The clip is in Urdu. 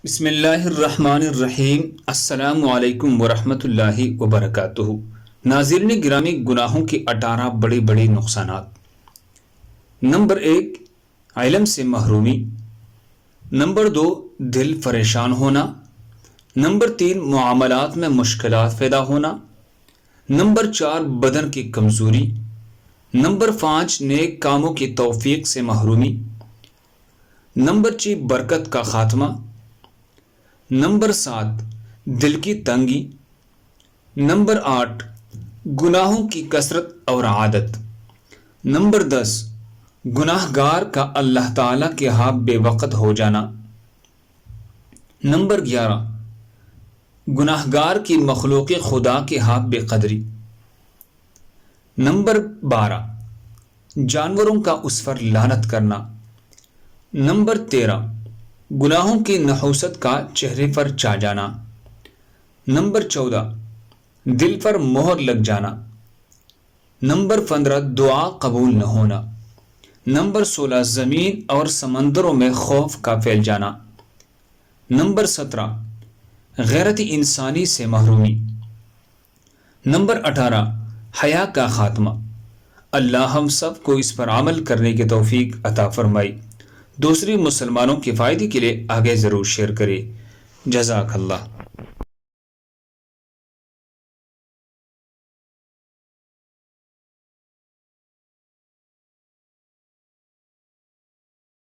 بسم اللہ الرحمن الرحیم۔ السلام علیکم ورحمۃ اللہ وبرکاتہ۔ ناظرین گرامی، گناہوں کے 18 بڑے بڑے نقصانات۔ نمبر 1، علم سے محرومی۔ نمبر 2، دل پریشان ہونا۔ نمبر 3، معاملات میں مشکلات پیدا ہونا۔ نمبر 4، بدن کی کمزوری۔ نمبر 5، نیک کاموں کی توفیق سے محرومی۔ نمبر 6، برکت کا خاتمہ۔ نمبر 7، دل کی تنگی۔ نمبر 8، گناہوں کی کثرت اور عادت۔ نمبر 10، گناہ گار کا اللہ تعالیٰ کے ہاں بے وقت ہو جانا۔ نمبر 11، گناہ گار کی مخلوق خدا کے ہاں بے قدری۔ نمبر 12، جانوروں کا اس پر لعنت کرنا۔ نمبر 13، گناہوں کی نحوست کا چہرے پر چھا جانا۔ نمبر 14، دل پر مہر لگ جانا۔ نمبر 15، دعا قبول نہ ہونا۔ نمبر 16، زمین اور سمندروں میں خوف کا پھیل جانا۔ نمبر 17، غیرت انسانی سے محرومی۔ نمبر 18، حیا کا خاتمہ۔ اللہ ہم سب کو اس پر عمل کرنے کی توفیق عطا فرمائے۔ دوسری مسلمانوں کے فائدے کے لیے آگے ضرور شیئر کریں۔ جزاک اللہ۔